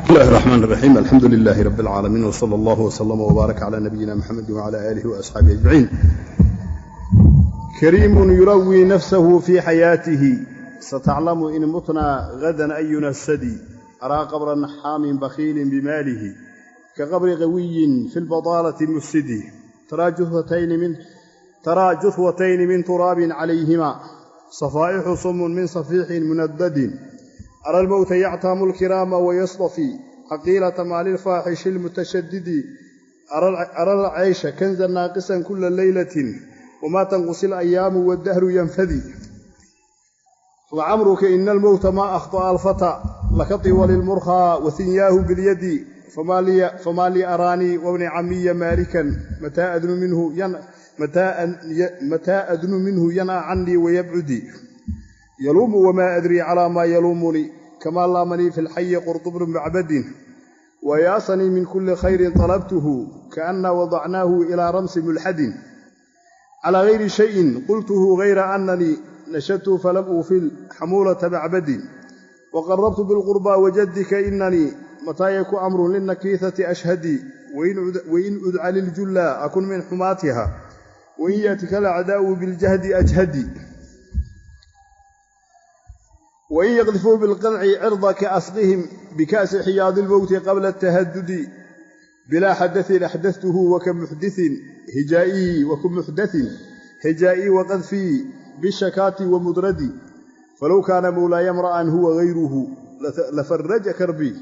بسم الله الرحمن الرحيم. الحمد لله رب العالمين، وصلى الله وسلم وبارك على نبينا محمد وعلى آله وأصحابه أجمعين. كريم يروي نفسه في حياته، ستعلم إن متنا غدا أينا السدي. أرى قبرا حام بخيل بماله، كقبر غوي في البطالة مفسدي. ترى جثوتين من تراب عليهما، صفائح صم من صفيح مندد. أرى الموت يعتام الكرام ويصطفي، حقيلة مال الفاحش المتشدد. أرى العيش كنزا ناقصا كل ليلة، وما تنقص الأيام والدهر ينفدي. وعمرك إن الموت ما أخطأ الفتى، لكطول المرخى وثنياه باليد. فما لي أراني وابن عمي مالكا، متى أدن منه ينأى عني ويبعدي. يلوم وما أدري على ما يلومني، كما لامني في الحي قرطب بن معبد. وياسني من كل خير طلبته، كأن وضعناه إلى رمس ملحد. على غير شيء قلته غير أنني نشدت فلم أوفل حمولة معبد. وقربت بالقربى وجدك إنني، متى يك أمر للنكيثة أشهدي. وإن أدعى للجلا أكن من حماتها، وإن يأتك الأعداء بالجهد أجهدي. وإن يقذفوا بالقلع عرض كأسقهم، بكأس حياض الموت قبل التهدد. بلا حدث أحدثته وكم محدث هجائي، وكم محدث هجائي وقذفي بالشكات ومدردي. فلو كان مولاي امرأ هو غيره، لفرج كربي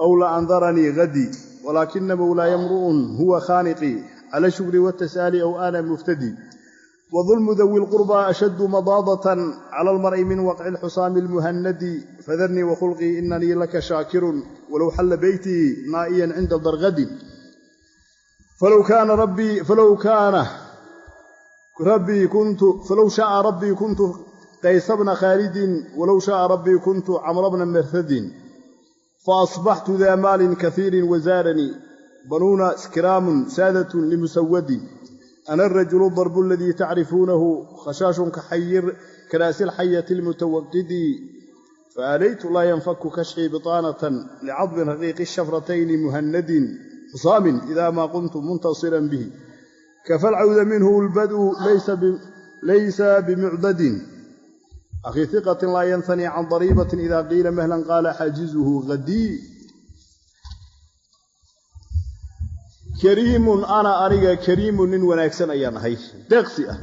أو لأنظرني غدي. ولكن مولاي امرؤ هو خانقي، على الشكر والتسالي أو أنا مفتدي. وظلم ذوي القربى أشد مضاضة على المرء من وقع الحصام المهند. فذرني وخلقي إنني لك شاكر، ولو حل بيتي نائيا عند ضرغد. فلو شاء ربي كنت قيس بن خالد، ولو شاء ربي كنت عمرو بن مرثد. فأصبحت ذا مال كثير وزارني، بنون كرام سادة لمسود. أنا الرجل الضرب الذي تعرفونه، خشاش كحير كراس الحية المتوقد. فآليت لا ينفك كشحي بطانة، لعضب رقيق الشفرتين مهند. حصام إذا ما قمت منتصرا به، كفى العود منه البدء ليس بمعدد. أخي ثقة لا ينثني عن ضريبة، إذا قيل مهلا قال حاجزه غدي. كريم أنا أريد كريم من وناكسن أيان هاي دقسئة.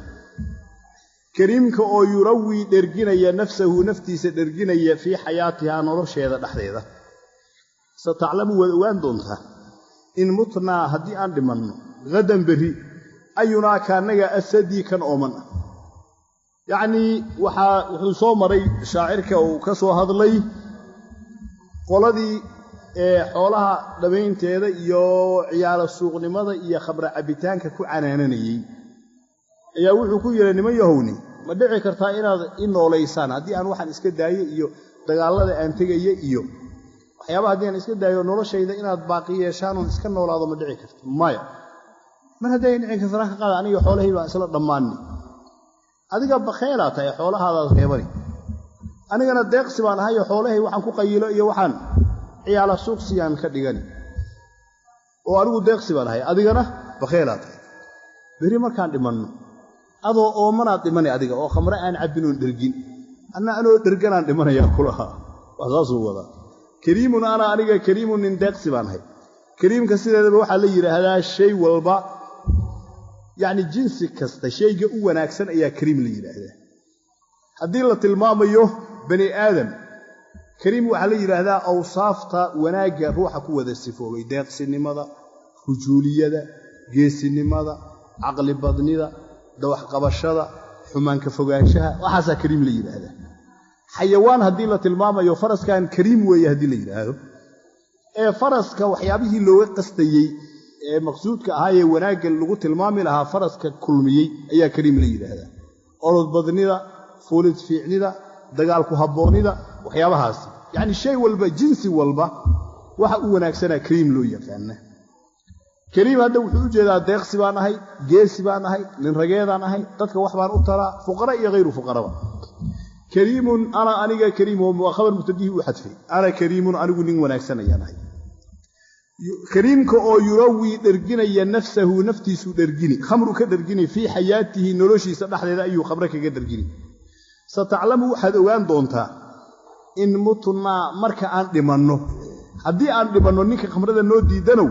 كريم كأو يروي درجنا نفسه نفتي سدرجنا في حياتها نرش هذا الحديث. ستعلم وين دونها إن متنا هدي عند منه غدا بري أينا كان نجا أسدي كان أمن. يعني وحصومري شاعرك وكسو هذا لي قلدي xoolaha dhameynteeda iyo ciyaar suuqnimada iyo khabra cabitaanka ku canaananayay ayaa wuxuu ku yiri niman yahowni ma dhici kartaa inaad inooleysaan haddii aan waxaan iska daayo iyo dagaalada aan tagay iyo waxyaabaha haddii aan iska daayo noloshayda inaad baaqi yeeshaan oo iska noolaado ma dhici karto maya man haday nicin ka faraha qaad aniga xoolahayba isla dhamaanni adiga bakheela tahay xoolahaada reebani anigana deeqsi baan ahay xoolahay waxaan ku qayilo iyo waxaan ciyaala suuq siyaan ka dhigani oo anigu deeqsi baan ahay adigana bakheelaad bari markaan dhimanno adoo oomanaad dhimanay adiga oo khamra aan cabin oo dhergin anoo dherganaan dhimanaya kulaha wasaasoo wada kariimun ana aniga kariimun nin deeqsi baan ahay kariimka sideedaba waxa la yiraahdaa shay walba yani jinsi kasta shayga u wanaagsan ayaa kariim la yiraahdaa haddii la tilmaamayo bani aadam كريم وحلا يراهدا أوصافتا وناجا روحا كودا السفوبي ديقسنمدا رجوليدا جيسنمدا عقل بدنيدا دوح قبشدا حمان كفوغانشها وحاسا كريم لي يراهدا حيوان هدي لا تلماما يو فرس كان كريم ويا هدي لي يراهدو فرس كا وحيابيه لو قستيي مقصودka ahaye wanaaga lagu tilmaami lahaa faraska kulmiyay ayaa kariim la yiraahdaa orod badnida fuulid fiicnida dagaalku haboonida waxyaabahaas yani shay walba jinsi walba waxa uu wanaagsanaa kariim loo yaqaan kariim hada wuxuu u jeedaa deeqsi baan ahay geesi baan ahay nin rageedaan ahay dadka wax baan u taraa fuqara iyo غير fuqaraba كريم أنا أنيق كريم وخبر مبتدئ وحذفي أنا كريم أنا نين وناكسن يانهي كريم كأو يروي درجني نفسه نفتي سو درجني خمرك درجني في حياته نلوشي سدح ذا أيو خبرك درجني ستعلم حد وان دونتا إن متنا مرك عن دمانه حدي عن دمانه نيك خمرة النودي دنو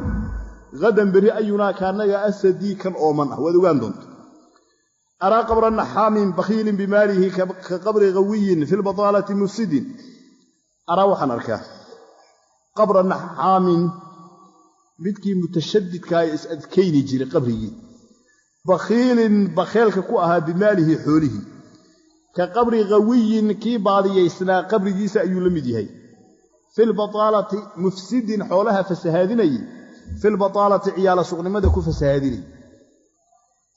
غدا بري أينا كان أسدي كان أومنه وذوان دونت أرى قبر النحام بخيل بماله كقبر غوي في البطالة مفسد أرى وحنركه قبر النحام بدكي متشدد كاي كيني جري قبره بخيل كوها بماله حوله كقبر غوي كي بعض يسنا قبر جيس أيو لمديهي في البطالة مفسد حولها فسهادني في البطالة عيال سغن مدكو فسهادني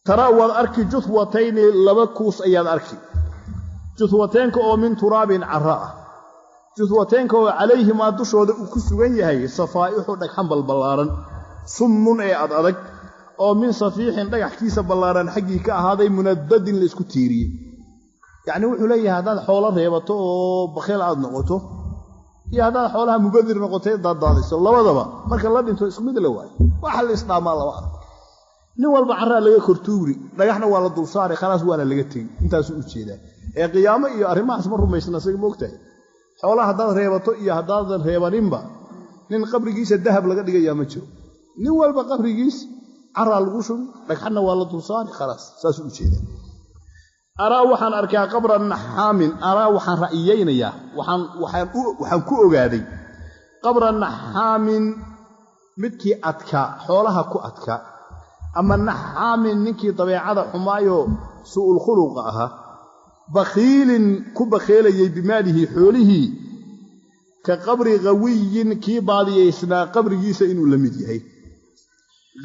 ترى والأركي جثوتين لبكوس أياد أركي جثوتين كأو من تراب عراء جثوتين كأو عليهما دشود وكسوين يهي صفائح دكحن بالبلارن سم أي أدرك أو من صفيح دكح كيس بلارن حقي كهذا مندد لإسكتيري يعني وحلي هذا حول ريبته بخيل عاد نقطه يا هذا حولها مبذر نقطه ضاد الله وضبا marka la dhinto isku mid la waay waxa la isdhaama la waa nin walba carra laga kortuuri dhagaxna waa la dul saaray khalaas waa laga tagay intaas u jeedaa ee qiyaamo iyo arimahaas ma rumaysna say moogtahay xoolaha hadaad reebato iyo hadaadan reebaninba nin qabrigiisa dahab laga dhigayaa ma jiro nin walba qabrigiisa carra lagu shubi dhagaxna waa la dul saaray khalaas saas u jeedaa أرى وحن أركا قبر النحام أرى وحن رأيينيا وحن كو أغادي قبر النحام متكي أتكا حولها كو أتكا أما النحام نكي طبيعة حمايو سوء الخلق بخيل كو بخيل بماله حوله كقبر غوي كي بعض يسنا قبر جيس إنو لمديهي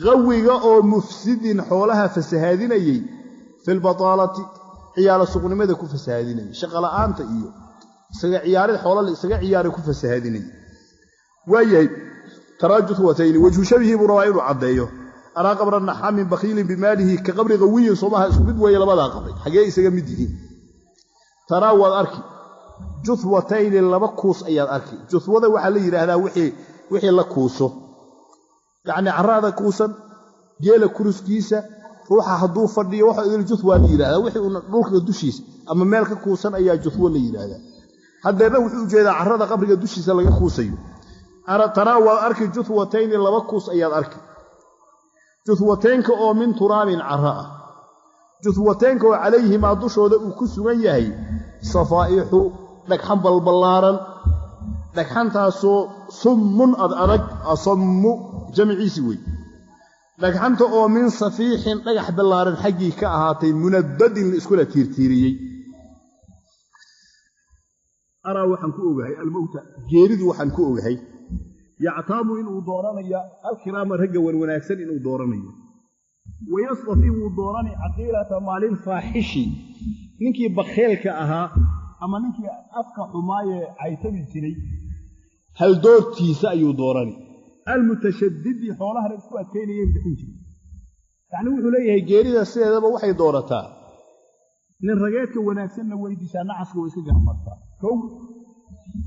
غوي أو مفسد حولها فسهادين في البطالة عيال سوق نمدا ku fasaadinay shaqo la'aanta iyo isaga ciyaarada xoolo la isaga ciyaaray ku fasaadinay waayay tarajut watayni wajhu shabihi buraa'il adeeyo ara qabr an-naham bakhil bimalihi ka qabri qawiy somaha isku mid way labada qabri xagee isaga mid yihiin tarawad arki juthwatayn laba kuus ayaad arki juthwada waxa la yiraahdaa wixii la kuuso yaani carrada kuusan geela kuruskiisa ruuxa haduu fadhiyo waxa idil juthwa la yiraahdaa wixii uu dhulka dushiisa ama meel ka kuusan ayaa juthwa la yiraahdaa haddana wuxuu jeedaa carrada qabriga dushiisa laga kuusayo ara tarawal arki juthwatayn laba kuus ayaad arki juthwataynka oo min turaabin carraa juthwataynka oo calayhima dushooda uu ku sugan yahay safaa'ihu dhagxan balbalaaran dhagxantaasoo summun adag asammu jamciisi wey dhagxanta oo min safiixin dhagax ballaaran xaggii ka ahaatay munaddadin la isku la tiirtiiriyey araa waxaan ku ogahay almawta geeridu waxaan ku ogahay yactaamu inuu dooranayo alkiraama ragga wanaagsan inuu dooranayo wayastafi wuu doorani caqiilata maalin faaxishi ninkii bakheelka ahaa ama ninkii afka xumaaye caytabi jiray hal doortiisa ayuu doorani المتشدد حولها لسكو أتكينيين بحنجي يعني وحو ليه جيريدا سيدا وحي دورتا من رجيتك وناكسنا ويدشا نعسك ويسكي جهمتا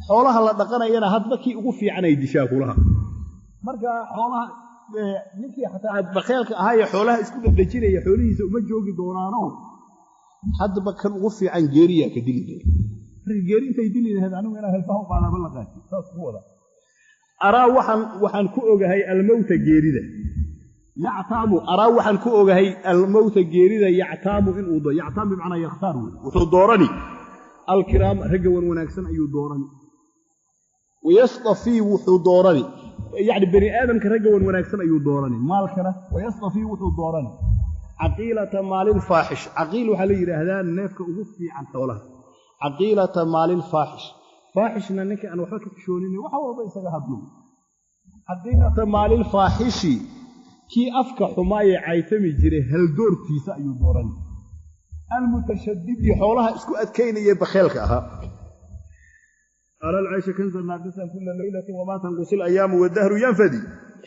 حولها لدقنا ينا هدبكي أغفي عنا يدشا كلها مرقا حولها نكي حتى بخيلك هاي حولها اسكو دجيني يا حوليه سوما جوغي دورانو هدبك أغفي عن جيريا كديلي دور جيري انت يديني هذا عنو ينا هلفاهم قانا بلغاتي ساسكو هذا أرى وحن كوغهي الموت جيريده يعتام أرى وحن كوغهي الموت جيريده يعتام إن وضع يعتام بمعنى يختار وحو دورني الكرام رجوا وناكسن أيو دورني ويصطفي وحو دورني يعني بني آدم كرجوا وناكسن أيو دورني مالكنا ويصطفي وحو دورني عقيلة مال فاحش عقيل وحلي رهدان نافك أغفي عن طولها عقيلة مال فاحش فاحشنا انك انا وحو كشونيني waxa walba isaga hadlo hadii maalil faahishi ki afka xumaaye caytami jiray hal doortiisa ayuu dooran المتشدد xoolaha isku adkeynaya bakheelka aha ala al-aisha kanza naaqisa kull laylatin wa ma tanqusil ayyam wa dahru yanfadi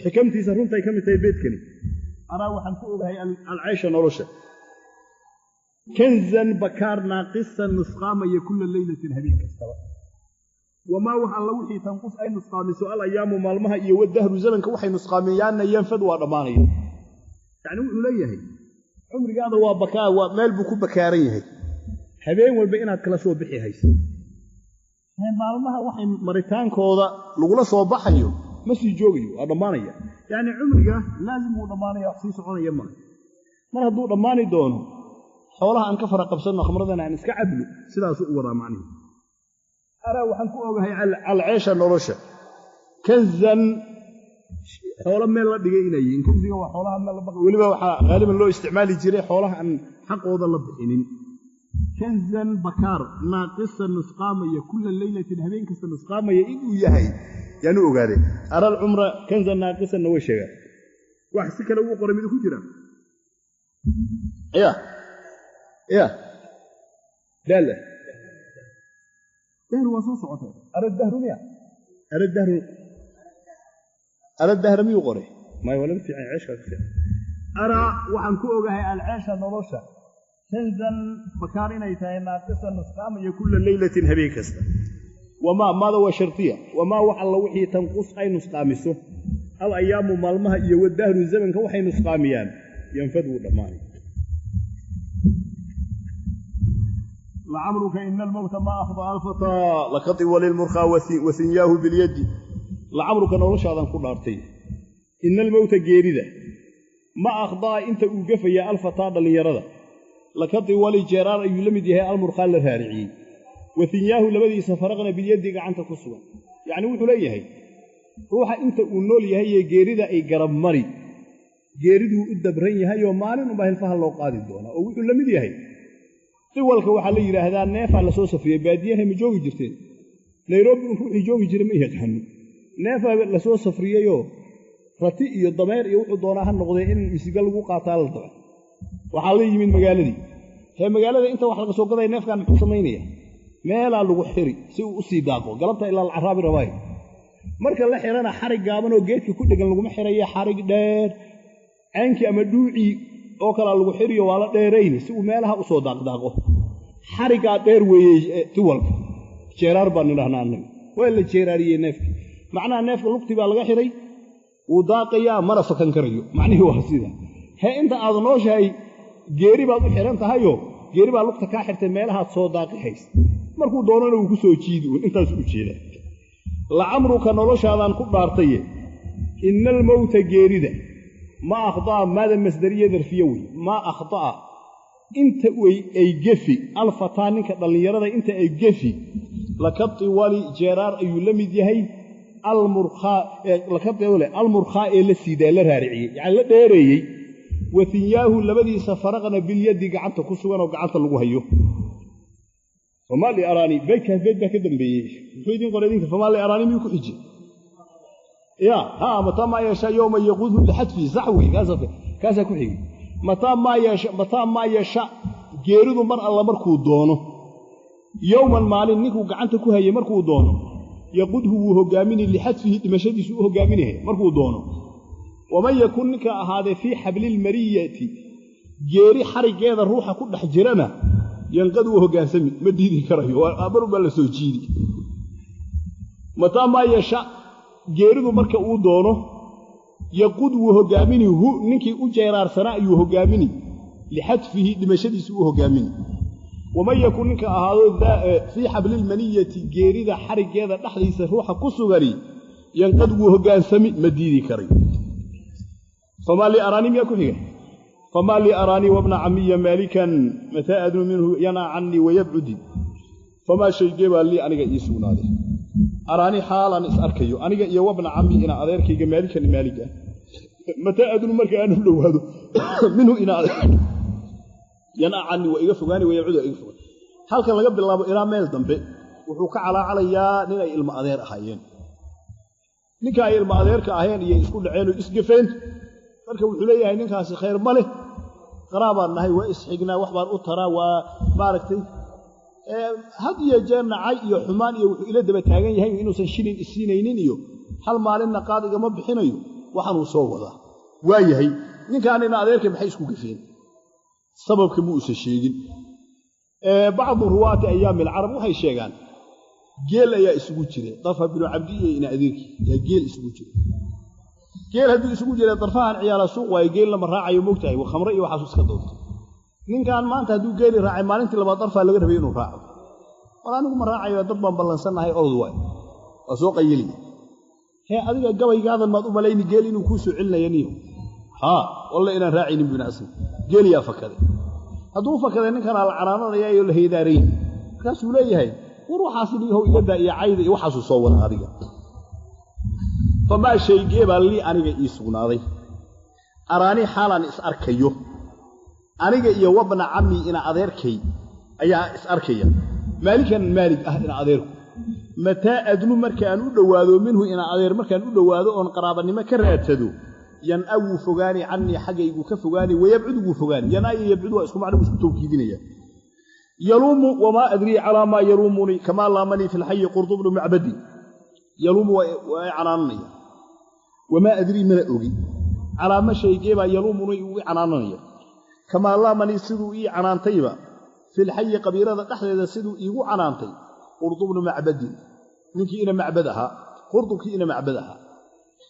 xikamtiisa runtay kamitay beedkani ana waxaan ku ogahay al-aisha nolosha كنزا بكار ناقصا نسقام كل ليلة هبين كستوى وما وحى الله وحي تنقص أي نسقام سؤال أيام ومالمها يود دهر زمن كوحي نسقاميان ينفذ ورماني يعني إليه عمري هذا هو بكاء ومال بكو بكاريه هبين والبينات كلا سو بخي هيس maalmaha waxay maritaankooda lagula soo baxayo ma sii joogayo waa dhamaanaya yani umriga laazim uu dhamaanaya si soconaya mar hadduu dhamaani doono xoolaha aan ka fara qabsano khamradana aan iska cablo sidaas u wada macni ara waxaan ku ogahay al aisha nolosha kazan xoola meel la dhigay inay kundiga waa xoolaha meel la baqay waliba waxa qaaliban loo isticmaali jiray xoolaha aan xaqooda la bixinin كنزا بكار ناقصا نسقامية كل ليلة هبين كسا نسقامية إنه يهي يعني أقاده أرى العمر كنزا ناقصا نوشيغا وحسك لو قرمي ذو كجرا إيه لا دهر وصوص عطا أرى الدهر مياه أرى الدهر ميو قري ما يولد في عيشها أرى وحنكو أقاهي العيشة نروشة كنزا بكارنا يتاينا قصة نسقام كل ليلة هبين كستا وما ماذا هو شرطية وما وحى الله وحي تنقص أي نسقامسه الأيام مالمها يودهر الزمن كوحي نسقاميان ينفذوا دماني لعمرك إن الموت ما أخضع الفتى لقطي وللمرخى وثنياه باليد لعمرك نورش هذا كل أرتي إن الموت جيرده ما أخضع أنت أوقف يا الفتى ليرده لكضي ولي جرار يلمد يها المرخال الهارعي وثنياه لبدي سفرقنا باليد عنك كسوا يعني وحليه روح انت ونول يهي جيريدا اي غرب مري جيريدو ادبرن يهي ومالن وبا هلفها لو قادي دونا او وحو لمد يهي سوالك waxa la yiraahdaa neefa la soo safriyay baadiyaha ma joogi jirteen Nairobi wuxuu joogi jiray ma yaqaan neefa la soo safriyayo rati iyo dameer iyo wuxuu doonaa ha noqday in isiga lagu qaataa la daba waxa la yimid magaaladii magaalada inta wax laga soo gaday neefkan wuxuu sameeynaya meela lagu xiri si uu u sii daaqo galabta ilaa al-araabi rabaay marka la xirana xarig gaaban oo geedka ku dhigan lagu xirayo xarig dheer aanki ama dhuuci oo kala lagu xiriyo waa la dheereeyay si uu meelaha u soo daaqo xariga dheer weeyay tuwalka jeerar baan nidhahnaa waa la jeerariyay neefki macnaha neefka lugti baa laga xiray uu daaqayaa mara fakan karayo macnaheedu waa sida inta aad nooshahay geeri baad u xiran tahayo geeri baa lugta ka xirtay meelaha soo daaqahays markuu doonana uu ku soo jiidi intaas u jeeda la amruka noloshaadan ku dhaartay innal mawta geerida ma akhda maada masdariya darfiyawi ma akhda inta ay gafi alfataninka dhalinyarada inta ay gafi laqad wali jeerar ayuu lamid yahay almurkha laqad wali almurkha la siida la raariciyay yani la dheereeyay وثنياه لبدي سفرقنا باليد قعنت كسوغان او قعنت لغو هيو فما لي اراني بيك كدنبي خويدين قولين فما لي اراني ميكو خجي يا متى ما يشاء يوم يغوذ لحتفي زعوي كاسا كخيغي متى ما يشاء geeridu mar alla markuu doono yawman maalin ninku gacanta ku hayay markuu doono yaqudhu hogaamini lihadfihi dimashadiisu hogaaminahay markuu doono ومن يكون لك هذا في حبل المرية جيري حرقيذا روحا كل حجرنا ينقذوه قاسمي مديدي كرهي وأبرو بلا سوجيدي متى ما يشاء جيري مركا أودونه يقودوه قامني هو نكي أجيرار سنائيه قامني لحتفه دمشدي سوه قامني ومن يكون لك هذا في حبل المنية جيري حرقيذا نحديث روحا كسوغري ينقذوه قاسمي مديدي كرهي فما لي أراني ميكوهي فما لي أراني وابن عمي مالكا متى أدن منه ينا عني ويبعدي فما شيء جيبا لي أنيقا إيسونا دي أراني حالا إسأركيو أنيقا إيا وابن عمي إنا أذيركي مالكا لمالكا متى أدن مركا أنه لو هذا منه إنا ينا عني وإيقفقاني ويبعدي وإيقفقاني هل كان لقب الله إلا ميل دنبي وحوكا عليا نينا إلما أذير أحيين نكا إلما أذيرك أحيين إيا إسكول عينو إسقفين marka wuxuu leeyahay ninkaasi khayr ma leh qaraabaan nahay waa isxignaa wax baan u taraa waa maaragtay had iyo jeer nacay iyo xumaan iyo wuxuu ila daba taagan yahay inuusan shilin isiinaynin iyo hal maalinna qaadiga ma bixinayo waxaan uu soo wadaa waayahay ninkaan ina adeerkay maxay isku gafeen سبب كموس الشيء بعض رواة أيام العرب وهي شيئان جيل يا إسبوتشري طرفها بن عبدية إن أذيك يا جيل إسبوتشري جيل هذا إسبوتشري طرفها عيال السوق ويجيل لما راعي ومقتعي وخمري وحاسوس كدوت من كان ما أنت هدو جيل راعي ما أنت لما طرفها لقى بينه راعي ولا نقوم راعي ضربا بلنسنا هاي أوضواي وسوق يلي هي أذيك الجوي هذا الموضوع ملاين جيل إنه كوسو علنا ينيو ها والله إنا راعي نبي ناسم جيل يا فكذا هدو فكذا إن كان على العرانة يا يقول هي دارين كاسو ليه هاي وروح حاسبيه يبدأ يعيد يوحص صور هذه فما شيء جيب لي أنا يسون هذه أراني حالا إسأركيه أنا يوبنا عمي إن أذيركي أي إسأركيه مالكا مالك إن أذيرك متى أدنو مركان ودوادو منه إن أذير مركان ودوادو أن قرابني ما كرهتدو ينأو فغاني عني حاجة يقول كفغاني ويبعدو فغاني ينأي يبعدو أسكم عنه مسكتو توكيدينيا يلوم وما أدري على ما يلومني كما لامني في الحي قرط بن معبدي يلوم وعنانني وما أدري من أوجي على ما شيء جيبا يلومني وعنانني كما لامني سدو عنان طيبة في الحي قبيلة تحت إذا سدو عنان طيب قرط بن معبدي منك إلى معبدها قرطك إلى معبدها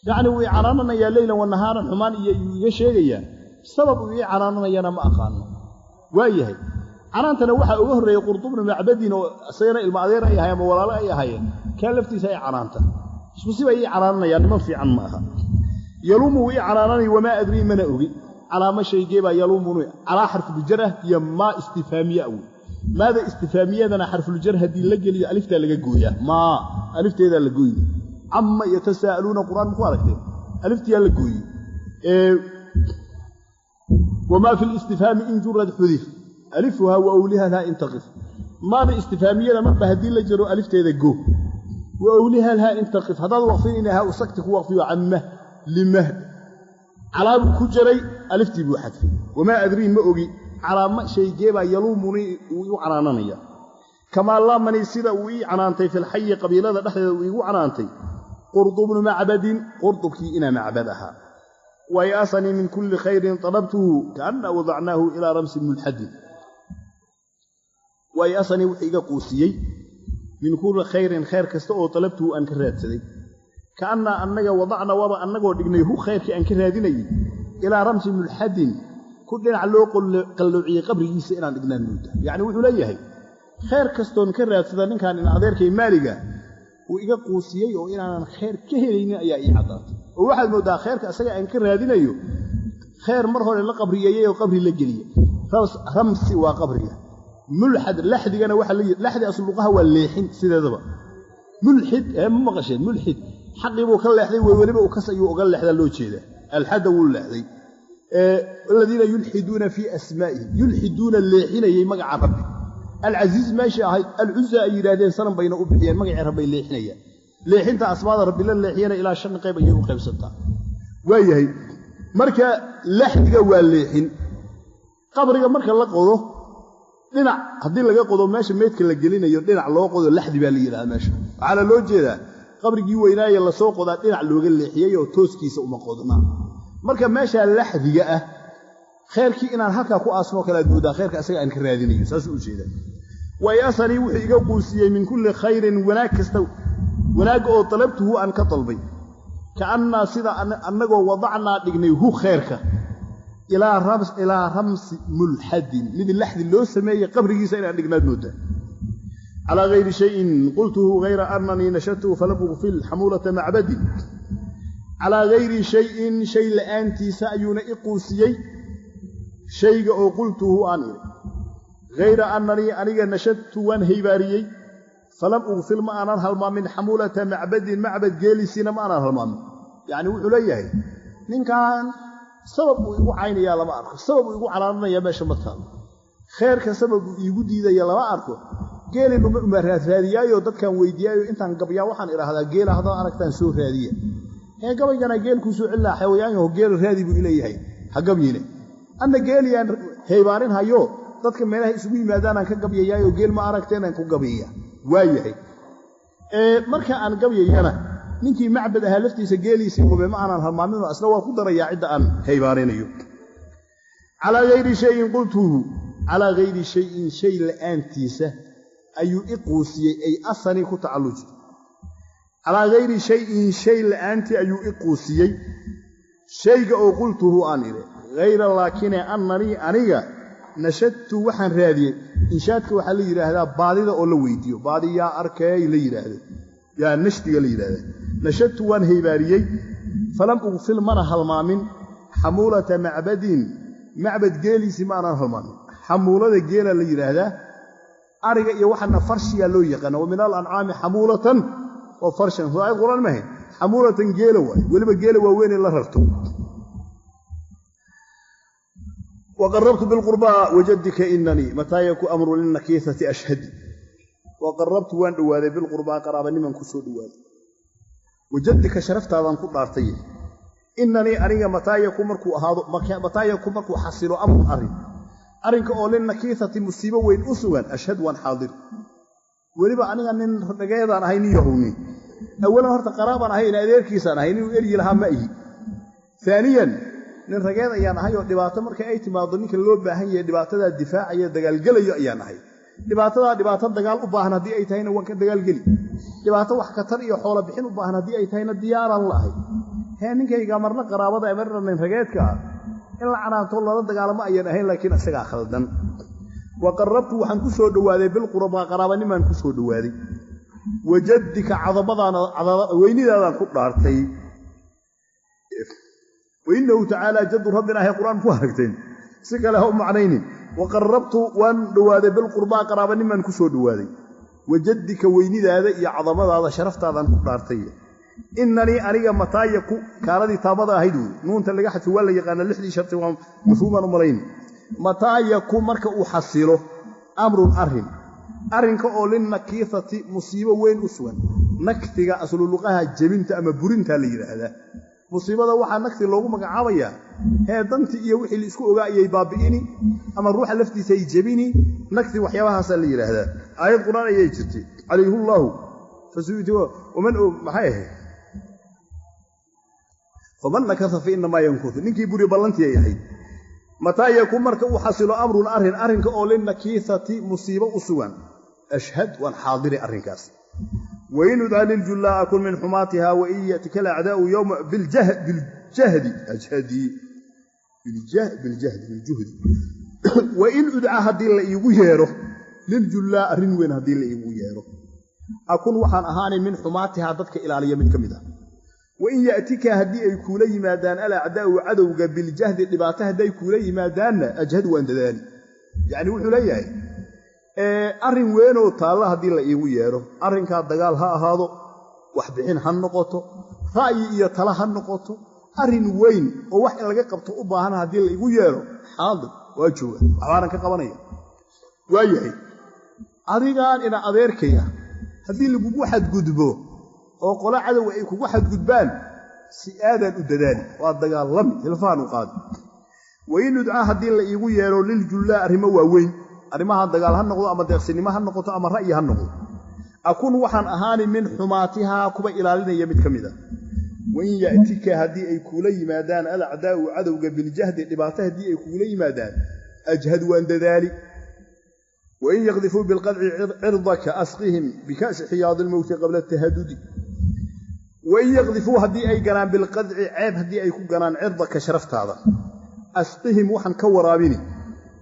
يعني وعناننا يا ليلا والنهار حمان يشيغيا سبب عناننا يا ما أخانه وايهي canaantana waxa ugu horeeyay qurdubna macbadin oo sayna ilma adeer ay ahaayeen walaalo ay ahaayeen ka laftiisa ay canaanta isku si ay canaanayaan ma fiican ma aha yalumu wi canaanani wama adri mana ogi calaama shaygeeba yalumunu ala harf aljarh ya ma istifhaamiya aw maada istifhaamiyadana harf aljarh hadii la geliyo alifta laga gooyaa ma alifteeda la gooyo amma yatasaaluna quraan ku aragtay aliftiya la gooyo wama fi الاستفهام in jurad hudif ألفها وأولها لا انتقف ما باستفهامية لما بهدي لجرو ألف تيدقو وأولها لا انتقف هذا وقفين إنها وسكتك وقفي عمه لمه على كجري ألف تيبو حدفي وما أدري ما أجي على ما شيء جيبا يلومني وعنانية كما الله من يصير وي عنانتي في الحي قبيلة نحن وي عنانتي قرض بن معبد قرضك إنا معبدها ويأسني من كل خير طلبته كأن وضعناه إلى رمس الملحد ويأسني وحيقى قوسيي من كل خير كستوء طلبته أن كرهاتي كأن أنك وضعنا وضع أنك ودقني هو خير كأن كرهاتيني إلى رمس الملحد كلنا على قلوعي قبري سئنا دقنا المدة يعني وحليه خير كستوء كرهاتي ذلك كان إن أذيرك مالك وإيقى قوسيي وإن خير كهلين أي عطات وواحد مودا خيرك أسجع أن كرهاتيني خير مرة للقبرية وقبري للجلية رمسي وقبرية ملحد لحد أنا واحد لحد أصلقها هو الليحين سيدا ذبا ملحد ما قشين ملحد حقي بو كل لحد ويولبه وكسي وقال لحد اللوتشي ده الحد واللحد الذين يلحدون في أسمائه يلحدون الليحين يمقع ربي العزيز ماشي هاي العزة يرادين سنة بين أبحيان مقع ربي الليحين ليحين أسماء ربي الليحين إلى شن قيب يوقف ستا وهي مركا لحد جوا الليحين قبرك مركا لقوه dhinac hadii laga qodo meesha meedka la gelinayo dhinac loo qodo laxdi baa la yiraahdaa meesha waxa loo jeedaa qabrigii weynaaye la soo qodaa dhinac looga leexiyay oo tooskiisa uma qodna marka meesha laxdiga ah khayrkii inaan halka ku aasmo kala duuda khayrka asaga aan ka raadinayo saas u jeedaa way asani wuxuu iga quusiyay min kulli khayrin wanaag kasta wanaag oo talabtuhu aan ka talbay kaanna sida annagoo wadacna dhignay hu khayrka إلى رمس ملحد من اللحد اللي سميه قبره سينا عندك مادنوده على غير شيء قلته غير أنني نشدته فلم أغفل حمولة معبدي على غير شيء لأنتي سأيون إقوسيي شيء قلته أني غير أنني نشدت وانهيباريي فلم أغفل ما أنا هلما من حمولة معبد جالسين ما أنا هلما يعني وحليه من كان سبب يقول عيني يا لما أركو سبب يقول على يا باشا مطال خير كسبب يقول دي يا لما أركو قال إنه مرات هذه يودد كان ويديايو أنت قبيا وحن إلى هذا قال هذا أركتان سور هذه هي قبل أنا قال كوسو إلا حيوان هو قال هذه بإليه هي حقبينه أنا قال يعني هيبارين هيو ضد كم منها اسمي ماذا كقبيا يايو قال ما أركتان كقبيا وايه مركا أنا قبيا أنا ninkii macbad aha laftiisa geeliisa qubay ma aanan halmaamin asla waa ku daraya cid aan haybaarinayo على غير شيء قلته على غير شيء لأنتيسة أي إقوسي أي أصني كتعلج على غير شيء لأنتي أي إقوسي شيء قلته أنا غير لكن أني نشدت وحن رادي إن شاتك وحل يرى هذا بعض إذا أولو ويديو بعض يا أركي ليرى هذا يا نشتي ليرى هذا نشدت وان هيباريي فلم أغفل مرة هالمامن حمولة معبد جيلي سمعنا هالمامن حمولة جيلة ليرى هذا أرجع يوحنا فرشيا لو يقن ومن الأنعام حمولة وفرشا هو القرآن ما هي حمولة جيلة ولما جيلة وين اللي ررته وقربت بالقرباء وجدك إنني متى يكون أمر للنكيثة أشهد وقربت وان دوادي بالقرباء قرابا من كسو دوادي وجدك شرفت هذا نقول دارتي إنني أريد متى يكون مركو حصل أمر أرنك أولين نكيثة مصيبة وين أسوان أشهد وان حاضر ولبا أنا من رجاء أنا هيني يهوني أولا هرت قرابا هينا أدير كيسان هيني وإري لها مائي ثانيا nin rageed ayaan ahay oo dhibaato marka ay timaado ninka loo baahan yahay dhibaatada difaac iyo dagaal galayo ayaan ahay dhibaato dagaal u baahan hadii ay tahayna waan ka dagaal gali dhibaato wax ka tar iyo xoolo bixin u baahan hadii ay tahayna diyaaran lahay ninkayga marna qaraabada marna nin rageedka in la canaanto loola dagaalamo ayaan ahayn laakiin isaga khaldan وقربت waxaan ku soo dhawaaday bil qurba qaraabaniman ku soo dhawaaday wajadika cadabadana weynidaada ku dhaartay وإنه تعالى جد ربنا هي قرآن فوهرتين سكله معنين وقربت وان دوادي بالقرباء قرابا من كسو دوادي وجدك ويني هذا يا عظمه هذا شرفت هذا كدارتي انني اريغا متايكو كاردي تابدا هيدو نونتا لغا حتى ولا يقان لخدي شرط مفهوما مرين متايكو marka uu xasilo amrun arrinka oo lin nakiithati musiibo weyn u sugan naktiga aslu luqaha jabinta ama burinta la yiraahdaa musiibada waxa nagti loogu magacaabaya danti iyo wixii la isku ogaayay baabiini ama ruuxa laftiisa ay jabini nagti waxyaabahaas la yiraahdaa aayad quraan ayay jirtay alayhullahu fasuudu waman maxay faman nakatha fi inma yankuth ninkii buri ballanti yahay mataa yakum marka uu xasilo amrun arrinka oo lin nakiithati musiibo u sugan ashhad wan haadiri arrinkaas وإن ذال الجلاء أكون من حماتها وإن يأتك الأعداء يوم بالجهد وإن أدعى هذه اللي يغيره للجلاء رنوين هذه اللي يغيره أكون وحان أهاني من حماتها ضدك إلى اليمين كمدا وإن يأتك هذه يكولي مادان الأعداء عدوك بالجهد لباتها هذه يكولي مادان أجهد وأنت ذلك يعني وحليه arrin weyn oo taala hadii la iigu yeero arrinka dagaal ha ahaado wax bixin han noqoto ra'yi iyo tala han noqoto arrin weyn oo wax in laga qabto u baahan hadii la iigu yeero xaadir waa jooga waxaan ka qabanaya waayahay adigaan ina adeerkaya hadii lagu xad gudbo oo qola cadow ay kugu xad gudbaan si aadan u dadaal waa dagaal lam hilfaan u qaad weyn udca hadii la iigu yeero lil jullaa arrimo waaweyn arimaha dagaal ha noqdo ama deeqsinimo ha noqoto ama ra'yi ha noqdo akun waxaan ahaani min xumaatiha kuba ilaalinaya mid kamida وإن يأتيك هذه أي كولي مادان الأعداء وعدوك بالجهد لباته هذه أي كولي مادان أجهد وأند ذلك وإن يقذفوا بالقدع عرضك أسقهم بكأس حياض الموت قبل التهدد وإن يقذفوا هذه أي قنان بالقدع عيب هذه أي قنان عرضك شرفت هذا أسقهم وحن كورابيني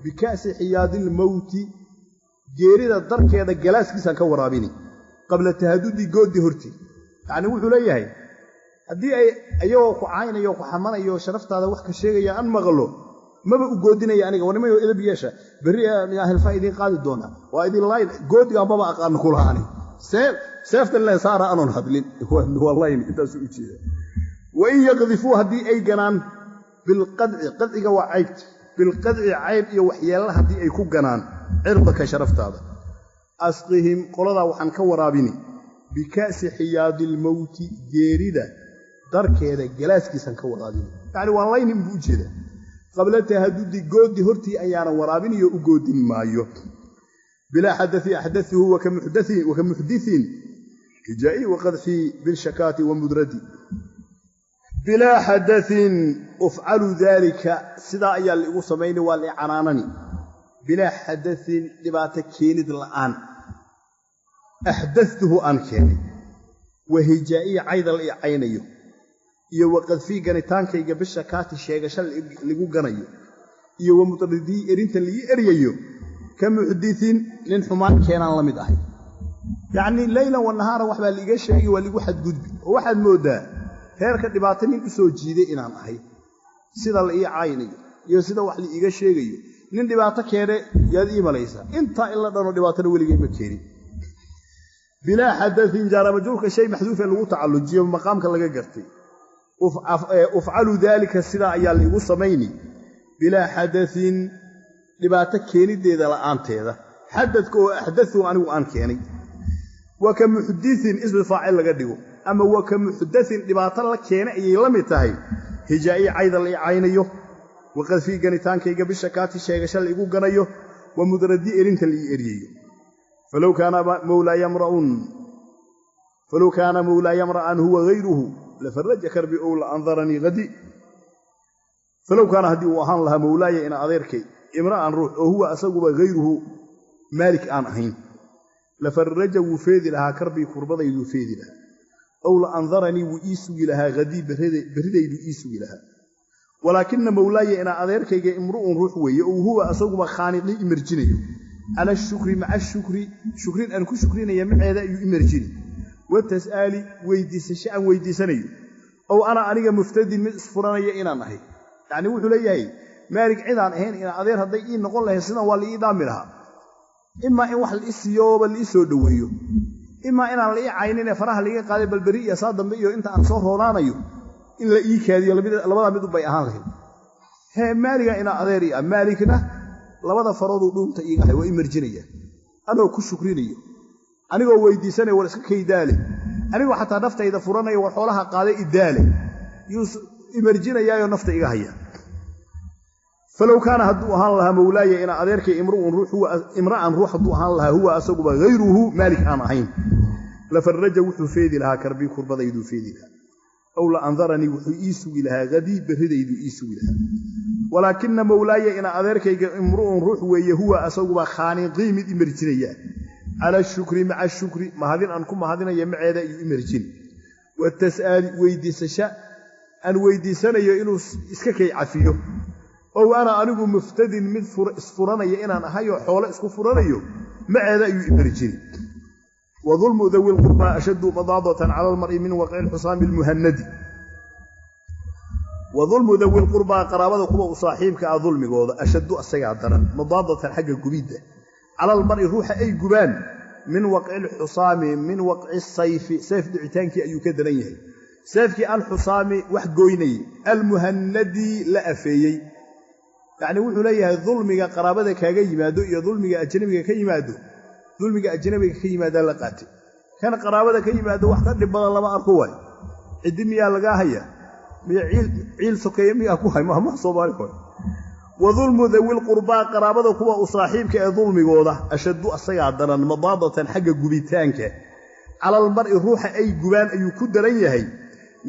بكأس حياض الموت جيريد الدرك هذا جلاس كيسان كورابيني قبل التهدد قد هرتي يعني وحو ليهي haddii ayagoo ku caaynayo ku xamanayo sharaftaada wax ka sheegaya aan maqlo maba u goodinaya aniga wanimayo idab yeesha bari yaa hel faa'iido qaadi doona waa idin line goodiga baba aqaan ku lahaani seefta la saara anon hadlin wallahi intaas u jeeda wa in yaqdhifu hadii ay ganaan bil qadciga waa aybt bil qadci ayb iyo waxyeelada hadii ay ku ganaan cirbaka sharaftaada asqihim qolada waxaan ka waraabini bikaasi xiyaadil mawt geerida darkeeda galaaskiisan ka waraabin yani waan laynin buu jeeda qabla tahadudi goodi hortii ayaana waraabin iyo u goodin maayo bila hadathi ahdathuhu wa kam muhdithin hijai wa qadfi bil shakati wa mudradi bila hadathin ufcalu daalika sidaa ayaa liigu samayni waa liicanaanani bilaa xadain dhibaato keenid la'aan axdatuhu aan keenay wahijaa'iya cayda la ii caynayo iyo waqadfii ganitaankayga bisha kaati sheegasha ligu ganayo iyo wamutradii erinta liii eryayo ka muxdiin nin xumaan keenaan la mid ahay yacnii leylan wa nahaaran waxbaa liiga sheegay waa ligu xadgudbi oo waxaad mooddaa reerka dhibaato nin u soo jiiday inaan ahay sida la ii caynayo iyo sida wax liiga sheegayo nin dhibaato keene yaad ii malaysaa intaa in la dhanoo dhibaatana weligay ma keenin bilaa xadain jaaramajuurka shay maxduufee lagu tacallujiyo maqaamka laga gartay ufcalu daalika sidaa ayaa liigu samayni bilaa xadain dhibaato keenideeda la'aanteeda xadadka oo axdatu anigu aan keenay wa ka muxdiin ismi faacil laga dhigo ama wa ka muxdain dhibaato la keena ayay la mid tahay hijaa'iya cayda la ii caynayo waqadfii ganitaankayga bisha kaati sheegasha laigu ganayo wa mudradii erinta la ii eryayo falow kaana mawlaaya mra'an huwa hayruhu lafaraja karbi ow la andaranii hadi falow kaana haddii uu ahaan lahaa mawlaaya ina adeerkay imra'an ruux oo huwa asaguba hayruhu maalik aan ahayn lafaraja wuu feedi lahaa karbii kurbadayduu feedi lahaa ow la andaranii wuu ii sugi lahaa hadii berridayduu ii sugi lahaa walaakina mawlaaya ina adeerkayga imru'un ruux weeye ou huwa asaguba khaaniqii imarjinayo cala ashukri maca ashukri shukrin aan ku shukrinaya maceeda ayuu imarjini watas'aali weydiisasho aan weydiisanayo ow ana aniga muftadin mid isfuranaya inaan ahay yacnii wuxuu leeyahay maalig cidaan ahayn ina adeer hadday ii noqon lahayd sidan waa liii dhaami lahaa imaa in wax liii siiyooba liii soo dhoweeyo imaa inaan la ii cayninee faraha laiga qaaday balberi iyo saa dambe iyo inta aan soo roonaanayo in la ii kaadiyo labadaa mid unbay ahaan lahayd hee maaliga inaa adeer ii ah maaligna labada farooduu dhuunta iiga ahay waa imarjinaya anoo ku shukrinayo anigoo weydiisanaya war iska kaydaale anigoo xataa naftayda furanaya war xoolaha qaaday idaale yuu imarjinayaayoo nafta iga haya falow kaana hadduu ahaan lahaa mawlaaya ina adeerkay imra'an ruux hadduu ahaan lahaa huwa asaguba hayruhu maalik aan ahayn lafaraja wuxuu feedi lahaa karbii kurbadayduu feedi lahaa ow la andaranii wuxuu ii sugi lahaa hadii berridayduu ii sugi lahaa walaakina mawlaaya ina adeerkayga imru'un ruux weeye huwa asaguba khaaniqii mid imarjinaya cala ashukri maca ashukri mahadin aan ku mahadinaya maceeda ayuu imarjin watas'aali weydiisasha aan weydiisanayo inuu iska kay cafiyo ow ana anigu muftadin mid isfuranaya inaan ahayoo xoolo isku furanayo maceeda ayuu imarjini wa dulmu dawi lqurbaa ashaddu madaadatan cala almar'i min waqci lxusaami almuhanadi wa dulmu dawi lqurbaa qaraabada kuwa u saaxiibka ah dulmigooda ashaddu asagaa daran madaadatan xagga gubidda cala almar'i ruuxa ay gubaan min waqci lxusaami min waqci sayfi sayf dhicitaankii ayuu ka daran yahay sayfkii alxusaami wax gooynayey almuhanadi la afeeyey yacnii wuxuu leeyahay dulmiga qaraabada kaaga yimaado iyo dulmiga ajnabiga ka yimaado dulmiga ajnabiga ka yimaadaa la qaatay kan qaraabada ka yimaado wax ka dhib badan lama arko waay ciddi miyaa lagaa haya miya ciil sokeeye miyaa ku hay mahmaha soomaali kore wa dulmu dawi lqurbaa qaraabada kuwa u saaxiibka ee dulmigooda ashaddu asagaa daran madaadatan xagga gubitaanka cala almar'i ruuxa ay gubaan ayuu ku daran yahay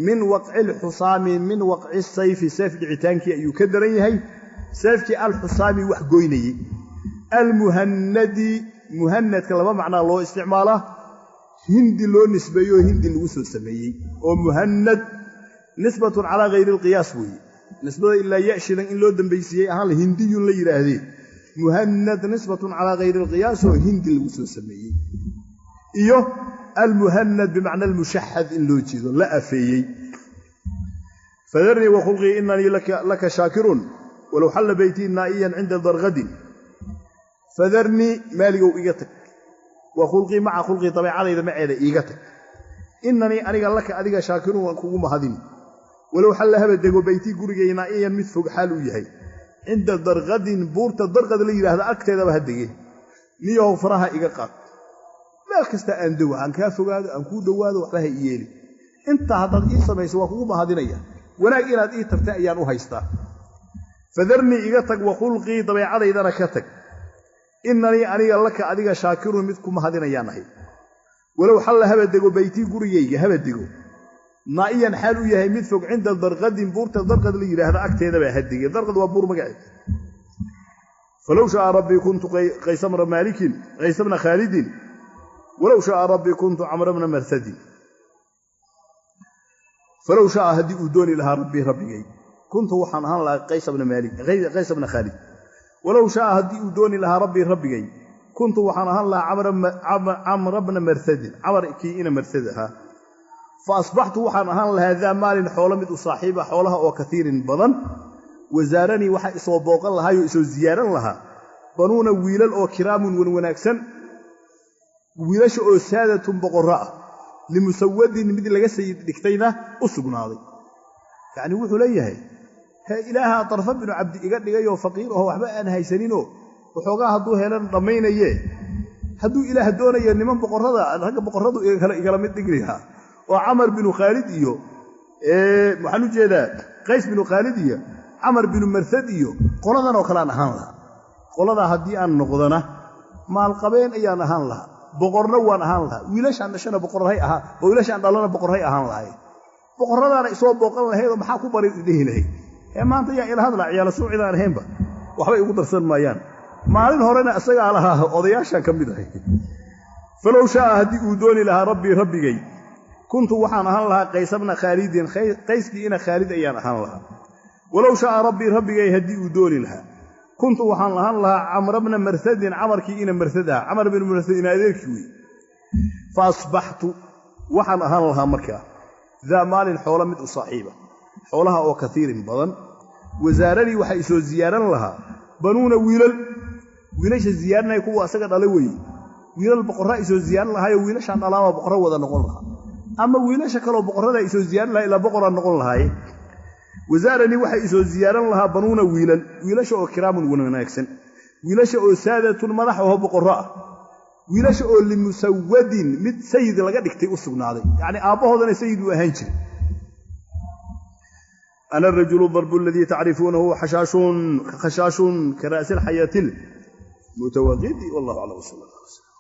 min waqci lxusaami min waqci sayfi sayf dhicitaankii ayuu ka daran yahay sayfkii alxusaami wax goynayey almuhanadi muhanadka laba macnaa loo isticmaalaa hindi loo nisbeeyo hindi lagu soo sameeyey oo muhanad nisbatun calaa hayri alqiyaas weeye nisbada ilaa yashidan in loo dambaysiiyey ahaan hindiyun la yidhaahdee muhanad nisbatun calaa hayri alqiyaas oo hindi lagu soo sameeyey iyo almuhanad bimacna almushaxad in loo jeedo la afeeyey fadarnii wakhulqii inanii laka shaakirun walow xalla beytii naa'iyan cinda dargadin fadarnii maaligow iga tag wa khulqii maca khulqii dabeecadayda maceeda iiga tag inanii aniga laka adiga shaakirun waan kugu mahadini walow xalla haba dego beytii gurigay naa'iyan mid fog xaal uu yahay cinda dargadin buurta darqad la yidhaahda agteedaba ha dege niyahow faraha iga qaad meel kasta aan dogo aan kaa fogaado aan kuu dhowaado waxba ha i yeeli intaa haddaad ii samayso waa kugu mahadinaya wanaag inaad ii tartay ayaan u haystaa fadarnii iga tag wa khulqii dabeecadaydana ka tag inanii aniga laka adiga shaakirun mid ku mahadinayaan ahay walow xalla haba dego beytii gurigayga haba dego naa'iyan xaal uu yahay mid fog cinda darqadin buurta darqad la yiraahdo agteeda baa hadigay darqad waa buur magaceed falaw shaa rabbi kuntu qays ibn malik qays ibn khalid walaw shaa rabbi kuntu amr ibn marsad falaw shaa hadi uu dooni lahaa rabbi rabbigay kuntu waxaan ahaan lahaa qays ibn malik qays ibn khalid walaw shaa hadi uu dooni lahaa rabbi rabbigay kuntu waxaan ahaan lahaa amr ibn marsad amr ki ina marsadaha فأصبحت وحان أهان لهذا مال حول مد صاحبه حولها وكثير بدن وزارني وحا إسوا بوقا لها يسوا زيارا لها بنون ويلال أو كرام ونكسن ويلاش أو سادة بقراء لمسود مد لغا سيد دكتينا أسقنا هذا يعني وحو ليهي هاي إلها طرف بن عبد إيقاد لغاية فقير وهو وحبا أن هايسانينو وحوقا هدو هيلان ضمين إيه هدو إله دون ينمان بقراء هكا بقراء إيقال مد دقريها وعمر بن خالد إيو محلو جيدا قيس بن خالد إيو عمر بن مرثد إيو قولنا وكلان أهان لها قولنا هدي أن نقضنا مع القبين إيان أهان لها بقرنا وان أهان لها ويلاش عند شنا بقر هاي أهان ويلاش عند الله بقر هاي أهان لها بقرنا أنا إصاب بقر هاي ومحاكو بريد إليه لهي ما أنت يا إلى هذا العيال سوء إذا أرهين با وحبا يقدر سن مايان مالين هورنا أسيق على أضياشا كم بدهي فلو شاء هدي أودوني لها ربي جاي كنت وحان أهان لها قيس بن خالد قيس كينا خالد أيان أهان لها ولو شاء ربي يهدي ودولي لها كنت وحان أهان لها عمر بن مرثد عمر كينا مرثدها عمر بن مرثد إذا كوي فأصبحت وحان أهان لها مركا ذا مال حول مد صاحبه حولها وكثير بدن وزارني وحيسو زيارا لها بنون ويلش الزيارنا يكون أسقط عليه ويل بقراء يسو زيارا لها ويلش عند الله بقراء وذا نقول لها أما ويلاش كانوا بقرة يسوع زيارة لا إلا بقرة نقول هاي وزارني واحد يسوع زيارة لها بنونا ويلاش أو كرام ونكسن ويلاش أو سادة المدح وهو بقرة ويلاش أو لمسود مد سيد لقد اكتئ أصبنا عليه يعني أبوه هذا سيد وهنش أنا الرجل الضرب الذي تعرفونه خشاش كرأس الحياة المتوقد والله أعلم وصلى الله عليه وسلم